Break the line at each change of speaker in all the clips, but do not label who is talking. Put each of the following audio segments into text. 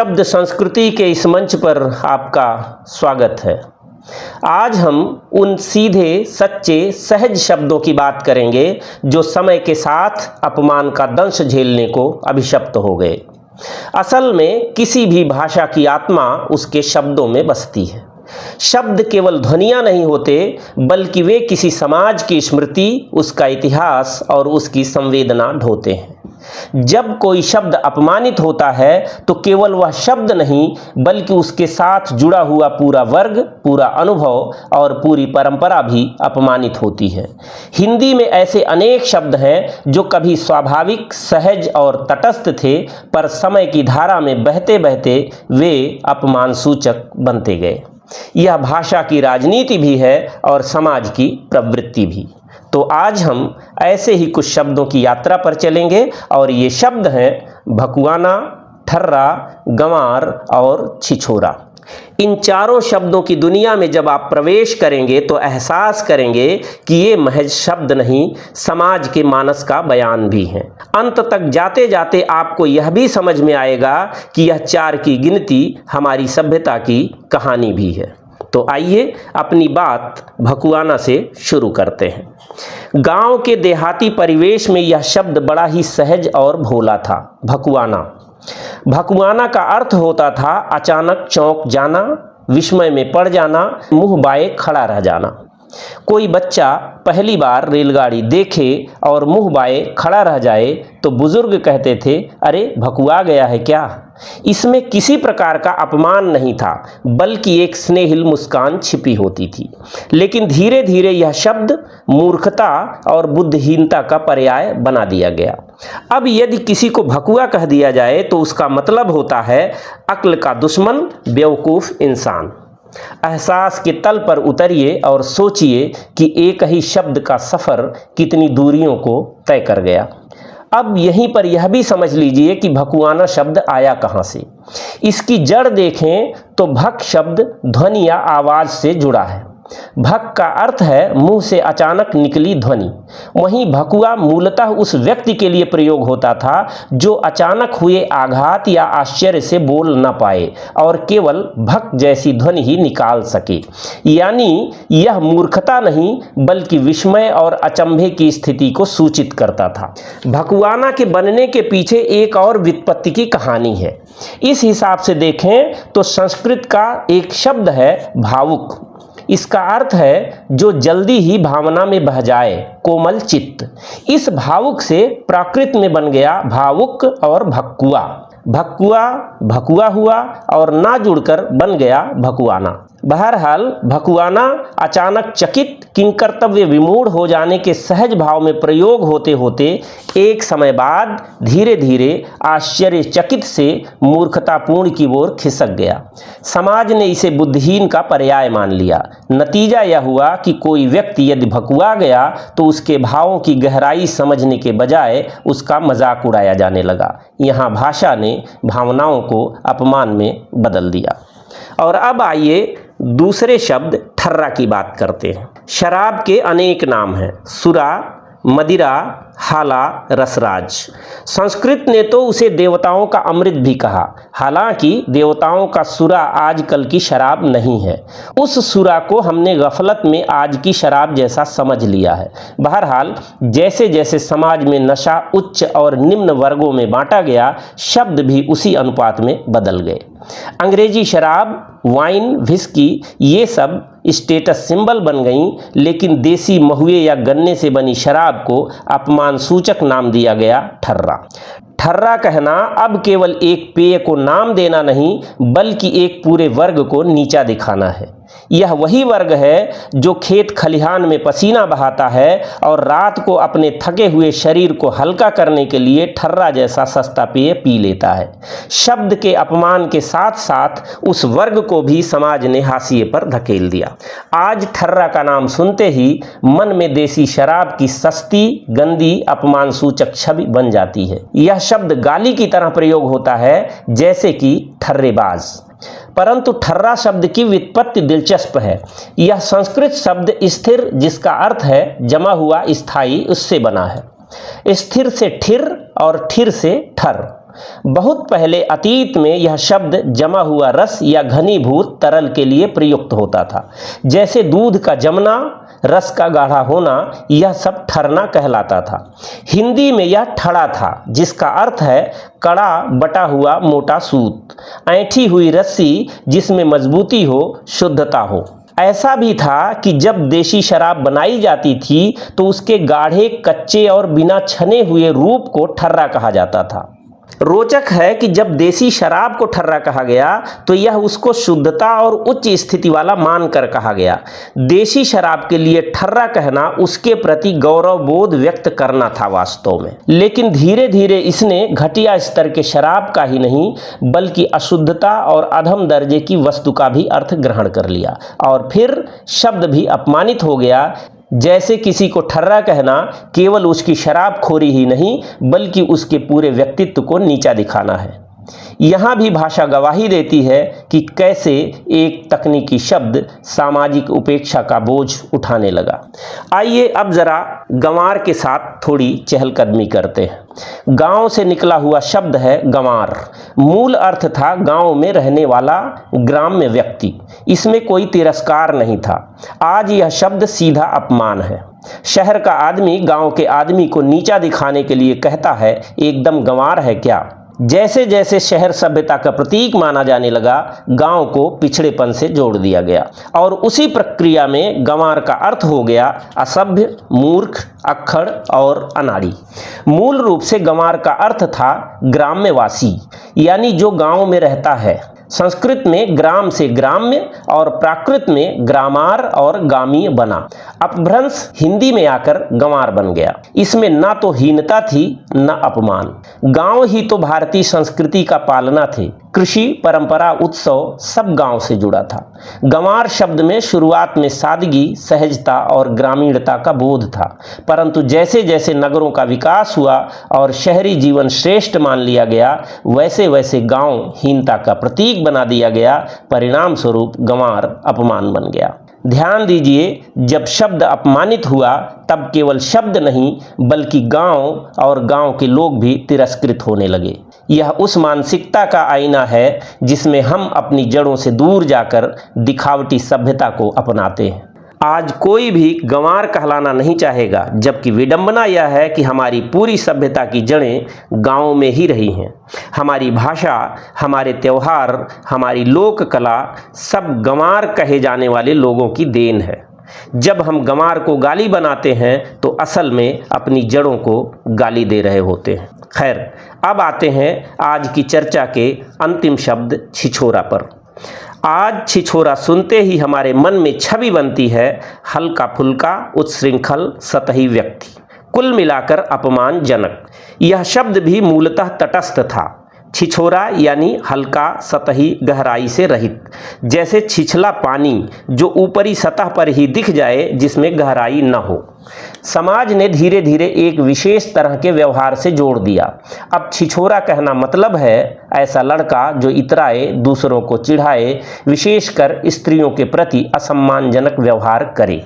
शब्द संस्कृति के इस मंच पर आपका स्वागत है। आज हम उन सीधे, सच्चे, सहज शब्दों की बात करेंगे जो समय के साथ अपमान का दंश झेलने को अभिशप्त हो गए। असल में किसी भी भाषा की आत्मा उसके शब्दों में बसती है। शब्द केवल ध्वनियाँ नहीं होते, बल्कि वे किसी समाज की स्मृति, उसका इतिहास और उसकी संवेदना ढोते हैं। जब कोई शब्द अपमानित होता है तो केवल वह शब्द नहीं, बल्कि उसके साथ जुड़ा हुआ पूरा वर्ग, पूरा अनुभव और पूरी परंपरा भी अपमानित होती है। हिंदी में ऐसे अनेक शब्द हैं जो कभी स्वाभाविक, सहज और तटस्थ थे, पर समय की धारा में बहते बहते वे अपमान सूचक बनते गए। यह भाषा की राजनीति भी है और समाज की प्रवृत्ति भी। तो आज हम ऐसे ही कुछ शब्दों की यात्रा पर चलेंगे और ये शब्द हैं भकुआना, ठर्रा, गंवार और छिछोरा। इन चारों शब्दों की दुनिया में जब आप प्रवेश करेंगे तो एहसास करेंगे कि ये महज शब्द नहीं, समाज के मानस का बयान भी हैं। अंत तक जाते जाते आपको यह भी समझ में आएगा कि यह चार की गिनती हमारी सभ्यता की कहानी भी है। तो आइए अपनी बात भकुआना से शुरू करते हैं। गांव के देहाती परिवेश में यह शब्द बड़ा ही सहज और भोला था। भकुआना, भकुआना का अर्थ होता था अचानक चौंक जाना, विस्मय में पड़ जाना, मुंह बाए खड़ा रह जाना। कोई बच्चा पहली बार रेलगाड़ी देखे और मुंह बाए खड़ा रह जाए तो बुजुर्ग कहते थे, अरे भकुआ गया है क्या। इसमें किसी प्रकार का अपमान नहीं था, बल्कि एक स्नेहिल मुस्कान छिपी होती थी। लेकिन धीरे धीरे यह शब्द मूर्खता और बुद्धिहीनता का पर्याय बना दिया गया। अब यदि किसी को भकुआ कह दिया जाए तो उसका मतलब होता है अक्ल का दुश्मन, बेवकूफ़ इंसान। एहसास के तल पर उतरिए और सोचिए कि एक ही शब्द का सफ़र कितनी दूरियों को तय कर गया। अब यहीं पर यह भी समझ लीजिए कि भकुआना शब्द आया कहाँ से। इसकी जड़ देखें तो भक शब्द ध्वनि या आवाज़ से जुड़ा है। भक का अर्थ है मुंह से अचानक निकली ध्वनि। वहीं भकुआ मूलतः उस व्यक्ति के लिए प्रयोग होता था जो अचानक हुए आघात या आश्चर्य से बोल न पाए और केवल भक जैसी ध्वनि ही निकाल सके। यानी यह मूर्खता नहीं, बल्कि विस्मय और अचंभे की स्थिति को सूचित करता था। भकुआना के बनने के पीछे एक और व्युत्पत्ति की कहानी है। इस हिसाब से देखें तो संस्कृत का एक शब्द है भावुक। इसका अर्थ है जो जल्दी ही भावना में बह जाए, कोमल चित्त। इस भावुक से प्राकृत में बन गया भावुक और भकुआ। भकुआ भकुआ हुआ और ना जुड़कर बन गया भकुआना। बहरहाल भकुआना अचानक चकित, किंकर्तव्य विमूढ़ हो जाने के सहज भाव में प्रयोग होते होते एक समय बाद धीरे धीरे आश्चर्यचकित से मूर्खतापूर्ण की ओर खिसक गया। समाज ने इसे बुद्धिहीन का पर्याय मान लिया। नतीजा यह हुआ कि कोई व्यक्ति यदि भकुआ गया तो उसके भावों की गहराई समझने के बजाय उसका मजाक उड़ाया जाने लगा। यहाँ भाषा ने भावनाओं को अपमान में बदल दिया। और अब आइए दूसरे शब्द ठर्रा की बात करते हैं। शराब के अनेक नाम हैं, सुरा, मदिरा, हाला, रसराज। संस्कृत ने तो उसे देवताओं का अमृत भी कहा। हालांकि देवताओं का सुरा आजकल की शराब नहीं है। उस सुरा को हमने गफलत में आज की शराब जैसा समझ लिया है। बहरहाल जैसे जैसे समाज में नशा उच्च और निम्न वर्गों में बांटा गया, शब्द भी उसी अनुपात में बदल गए। अंग्रेजी शराब, वाइन, विस्की, ये सब स्टेटस सिंबल बन गईं, लेकिन देसी महुए या गन्ने से बनी शराब को अपमान सूचक नाम दिया गया ठर्रा। ठर्रा कहना अब केवल एक पेय को नाम देना नहीं, बल्कि एक पूरे वर्ग को नीचा दिखाना है। यह वही वर्ग है जो खेत खलिहान में पसीना बहाता है और रात को अपने थके हुए शरीर को हल्का करने के लिए ठर्रा जैसा सस्ता पेय पी लेता है। शब्द के अपमान के साथ साथ उस वर्ग को भी समाज ने हाशिए पर धकेल दिया। आज ठर्रा का नाम सुनते ही मन में देसी शराब की सस्ती, गंदी, अपमान सूचक छवि बन जाती है। यह शब्द गाली की तरह प्रयोग होता है, जैसे कि ठर्रेबाज। परंतु ठर्रा शब्द की व्युत्पत्ति दिलचस्प है। यह संस्कृत शब्द स्थिर, जिसका अर्थ है जमा हुआ, स्थायी, उससे बना है। स्थिर से ठिर और ठिर से ठर। बहुत पहले अतीत में यह शब्द जमा हुआ रस या घनीभूत तरल के लिए प्रयुक्त होता था, जैसे दूध का जमना, रस का गाढ़ा होना, यह सब ठरना कहलाता था। हिंदी में यह ठड़ा था, जिसका अर्थ है कड़ा बटा हुआ मोटा सूत, ऐंठी हुई रस्सी जिसमें मजबूती हो, शुद्धता हो। ऐसा भी था कि जब देशी शराब बनाई जाती थी तो उसके गाढ़े, कच्चे और बिना छने हुए रूप को ठर्रा कहा जाता था। रोचक है कि जब देसी शराब को ठर्रा कहा गया तो यह उसको शुद्धता और उच्च स्थिति वाला मानकर कहा गया। देशी शराब के लिए ठर्रा कहना उसके प्रति गौरव बोध व्यक्त करना था वास्तव में। लेकिन धीरे धीरे इसने घटिया स्तर के शराब का ही नहीं बल्कि अशुद्धता और अधम दर्जे की वस्तु का भी अर्थ ग्रहण कर लिया, और फिर शब्द भी अपमानित हो गया। जैसे किसी को ठर्रा कहना केवल उसकी शराबखोरी ही नहीं बल्कि उसके पूरे व्यक्तित्व को नीचा दिखाना है। यहाँ भी भाषा गवाही देती है कि कैसे एक तकनीकी शब्द सामाजिक उपेक्षा का बोझ उठाने लगा। आइए अब जरा गंवार के साथ थोड़ी चहलकदमी करते हैं। गांव से निकला हुआ शब्द है गंवार। मूल अर्थ था गांव में रहने वाला ग्राम्य व्यक्ति। इसमें कोई तिरस्कार नहीं था। आज यह शब्द सीधा अपमान है। शहर का आदमी गांव के आदमी को नीचा दिखाने के लिए कहता है, एकदम गंवार है क्या। जैसे जैसे शहर सभ्यता का प्रतीक माना जाने लगा, गांव को पिछड़ेपन से जोड़ दिया गया, और उसी प्रक्रिया में गंवार का अर्थ हो गया असभ्य, मूर्ख, अक्खड़ और अनाड़ी। मूल रूप से गंवार का अर्थ था ग्राम्यवासी, यानी जो गांव में रहता है। संस्कृत में ग्राम से ग्राम्य और प्राकृत में ग्रामार और गामीय बना। अपभ्रंश हिंदी में आकर गंवार बन गया। इसमें ना तो हीनता थी न अपमान। गांव ही तो भारतीय संस्कृति का पालना थे। कृषि, परंपरा, उत्सव सब गांव से जुड़ा था। गंवार शब्द में शुरुआत में सादगी, सहजता और ग्रामीणता का बोध था, परंतु जैसे जैसे नगरों का विकास हुआ और शहरी जीवन श्रेष्ठ मान लिया गया, वैसे वैसे गांव हीनता का प्रतीक बना दिया गया। परिणाम स्वरूप गंवार अपमान बन गया। ध्यान दीजिए, जब शब्द अपमानित हुआ तब केवल शब्द नहीं बल्कि गांव और गांव के लोग भी तिरस्कृत होने लगे। यह उस मानसिकता का आईना है जिसमें हम अपनी जड़ों से दूर जाकर दिखावटी सभ्यता को अपनाते हैं। आज कोई भी गंवार कहलाना नहीं चाहेगा, जबकि विडंबना यह है कि हमारी पूरी सभ्यता की जड़ें गांव में ही रही हैं। हमारी भाषा, हमारे त्यौहार, हमारी लोक कला सब गंवार कहे जाने वाले लोगों की देन है। जब हम गंवार को गाली बनाते हैं तो असल में अपनी जड़ों को गाली दे रहे होते हैं। खैर, अब आते हैं आज की चर्चा के अंतिम शब्द छिछोरा पर। आज छिछोरा सुनते ही हमारे मन में छवि बनती है हल्का फुल्का, उच्छृंखल, सतही व्यक्ति, कुल मिलाकर अपमानजनक। यह शब्द भी मूलतः तटस्थ था। छिछोरा यानी हल्का, सतही, गहराई से रहित। जैसे छिछला पानी जो ऊपरी सतह पर ही दिख जाए, जिसमें गहराई न हो। समाज ने धीरे धीरे एक विशेष तरह के व्यवहार से जोड़ दिया। अब छिछोरा कहना मतलब है ऐसा लड़का जो इतराए, दूसरों को चिढ़ाए, विशेषकर स्त्रियों के प्रति असम्मानजनक व्यवहार करे।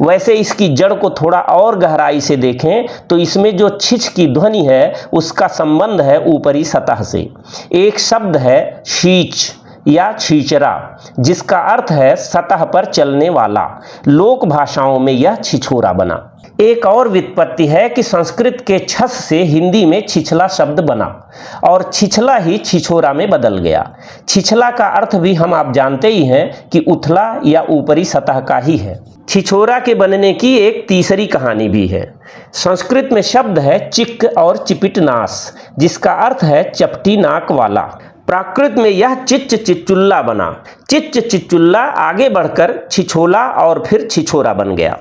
वैसे इसकी जड़ को थोड़ा और गहराई से देखें तो इसमें जो छिछ की ध्वनि है उसका संबंध है ऊपरी सतह से। एक शब्द है शीच या छीचरा, जिसका अर्थ है सतह पर चलने वाला। लोक भाषाओं में यह छिछोरा बना। एक और व्युत्पत्ति है कि संस्कृत के छस से हिंदी में छिछला शब्द बना और छिछला ही छिछोरा में बदल गया। छिछला का अर्थ भी हम आप जानते ही हैं कि उथला या ऊपरी सतह का ही है। छिछोरा के बनने की एक तीसरी कहानी भी है। संस्कृत में शब्द है चिक और चिपिटनास, जिसका अर्थ है चपटी नाक वाला। प्राकृत में यह चिच्च चिच्चुल्ला बना। चिच्च चिच्चुल्ला आगे बढ़कर छिछोला और फिर छिछोरा बन गया।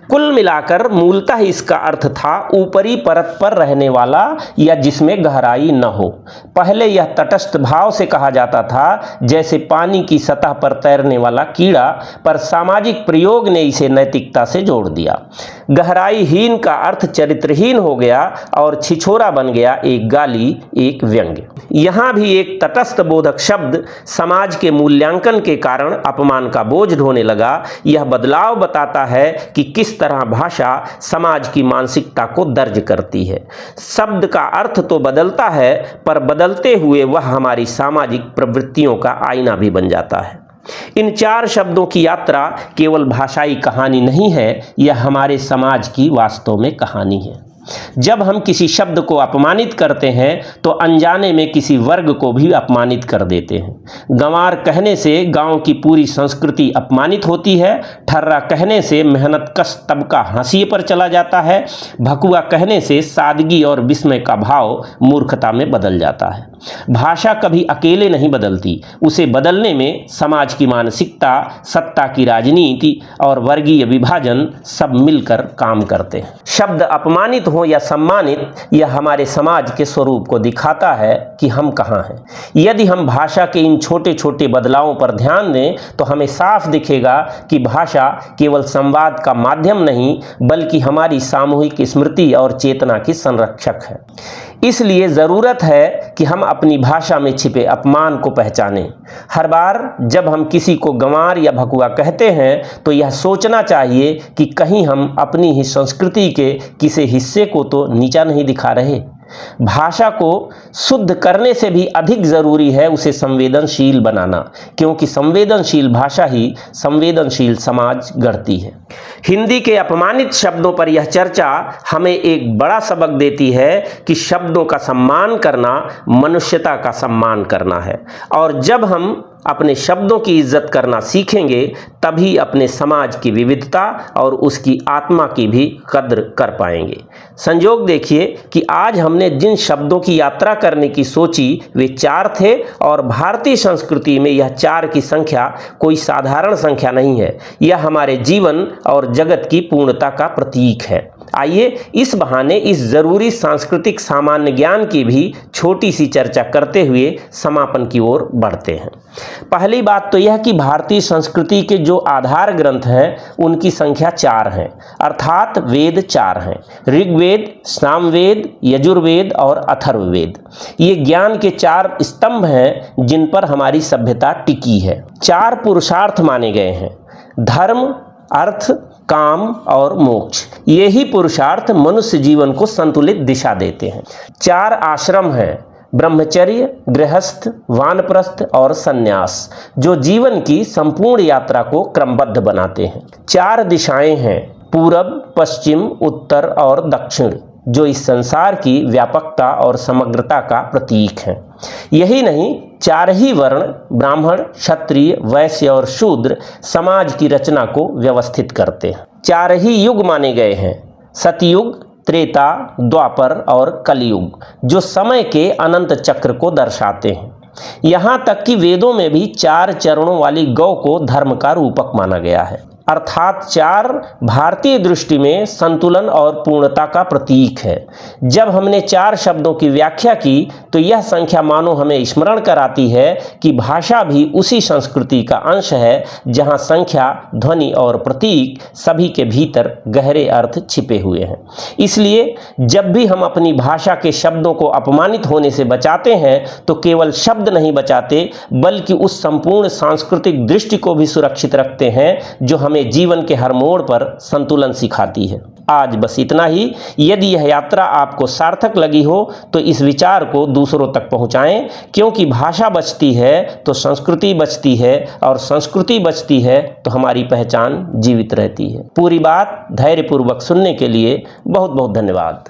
कुल मिलाकर मूलतः इसका अर्थ था ऊपरी परत पर रहने वाला या जिसमें गहराई न हो। पहले यह तटस्थ भाव से कहा जाता था, जैसे पानी की सतह पर तैरने वाला कीड़ा, पर सामाजिक प्रयोग ने इसे नैतिकता से जोड़ दिया। गहराईहीन का अर्थ चरित्रहीन हो गया और छिछोरा बन गया एक गाली, एक व्यंग्य। यहाँ भी एक तटस्थ बोधक शब्द समाज के मूल्यांकन के कारण अपमान का बोझ ढोने लगा। यह बदलाव बताता है कि किस किस तरह भाषा समाज की मानसिकता को दर्ज करती है। शब्द का अर्थ तो बदलता है, पर बदलते हुए वह हमारी सामाजिक प्रवृत्तियों का आईना भी बन जाता है। इन 4 शब्दों की यात्रा केवल भाषाई कहानी नहीं है, यह हमारे समाज की वास्तव में कहानी है। जब हम किसी शब्द को अपमानित करते हैं तो अनजाने में किसी वर्ग को भी अपमानित कर देते हैं। गंवार कहने से गांव की पूरी संस्कृति अपमानित होती है। ठर्रा कहने से मेहनतकश तबका हाशिए पर चला जाता है। भकुआ कहने से सादगी और विस्मय का भाव मूर्खता में बदल जाता है। भाषा कभी अकेले नहीं बदलती, उसे बदलने में समाज की मानसिकता, सत्ता की राजनीति और वर्गीय विभाजन सब मिलकर काम करते हैं। शब्द अपमानित हो या सम्मानित, यह हमारे समाज के स्वरूप को दिखाता है कि हम कहाँ हैं। यदि हम भाषा के इन छोटे छोटे बदलावों पर ध्यान दें तो हमें साफ दिखेगा कि भाषा केवल संवाद का माध्यम नहीं, बल्कि हमारी सामूहिक स्मृति और चेतना की संरक्षक है। इसलिए ज़रूरत है कि हम अपनी भाषा में छिपे अपमान को पहचानें। हर बार जब हम किसी को गंवार या भकुआ कहते हैं तो यह सोचना चाहिए कि कहीं हम अपनी ही संस्कृति के किसी हिस्से को तो नीचा नहीं दिखा रहे। भाषा को शुद्ध करने से भी अधिक ज़रूरी है उसे संवेदनशील बनाना, क्योंकि संवेदनशील भाषा ही संवेदनशील समाज गढ़ती है। हिंदी के अपमानित शब्दों पर यह चर्चा हमें एक बड़ा सबक देती है कि शब्दों का सम्मान करना मनुष्यता का सम्मान करना है, और जब हम अपने शब्दों की इज्जत करना सीखेंगे तभी अपने समाज की विविधता और उसकी आत्मा की भी कद्र कर पाएंगे। संयोग देखिए कि आज हमने जिन शब्दों की यात्रा करने की सोची वे 4 थे, और भारतीय संस्कृति में यह 4 की संख्या कोई साधारण संख्या नहीं है। यह हमारे जीवन और जगत की पूर्णता का प्रतीक है। आइए इस बहाने इस जरूरी सांस्कृतिक सामान्य ज्ञान की भी छोटी सी चर्चा करते हुए समापन की ओर बढ़ते हैं। पहली बात तो यह कि भारतीय संस्कृति के जो आधार ग्रंथ हैं उनकी संख्या 4 है, अर्थात वेद 4 हैं। ऋग्वेद, सामवेद, यजुर्वेद और अथर्ववेद। ये ज्ञान के 4 स्तंभ हैं जिन पर हमारी सभ्यता टिकी है। 4 पुरुषार्थ माने गए हैं: धर्म, अर्थ, काम और मोक्ष। यही पुरुषार्थ मनुष्य जीवन को संतुलित दिशा देते हैं। 4 आश्रम हैं: ब्रह्मचर्य, गृहस्थ, वानप्रस्थ और सन्यास, जो जीवन की संपूर्ण यात्रा को क्रमबद्ध बनाते हैं। 4 दिशाएं हैं: पूरब, पश्चिम, उत्तर और दक्षिण, जो इस संसार की व्यापकता और समग्रता का प्रतीक हैं। यही नहीं, 4 ही वर्ण ब्राह्मण, क्षत्रिय, वैश्य और शूद्र समाज की रचना को व्यवस्थित करते हैं। 4 ही युग माने गए हैं: सतयुग, त्रेता, द्वापर और कलयुग, जो समय के अनंत चक्र को दर्शाते हैं। यहाँ तक कि वेदों में भी 4 चरणों वाली गौ को धर्म का रूपक माना गया है। अर्थात 4 भारतीय दृष्टि में संतुलन और पूर्णता का प्रतीक है। जब हमने 4 शब्दों की व्याख्या की तो यह संख्या मानो हमें स्मरण कराती है कि भाषा भी उसी संस्कृति का अंश है जहां संख्या, ध्वनि और प्रतीक सभी के भीतर गहरे अर्थ छिपे हुए हैं। इसलिए जब भी हम अपनी भाषा के शब्दों को अपमानित होने से बचाते हैं तो केवल शब्द नहीं बचाते, बल्कि उस संपूर्ण सांस्कृतिक दृष्टि को भी सुरक्षित रखते हैं जो हमें जीवन के हर मोड़ पर संतुलन सिखाती है। आज बस इतना ही। यदि यह यात्रा आपको सार्थक लगी हो तो इस विचार को दूसरों तक पहुंचाएं, क्योंकि भाषा बचती है तो संस्कृति बचती है, और संस्कृति बचती है तो हमारी पहचान जीवित रहती है। पूरी बात धैर्यपूर्वक सुनने के लिए बहुत बहुत धन्यवाद।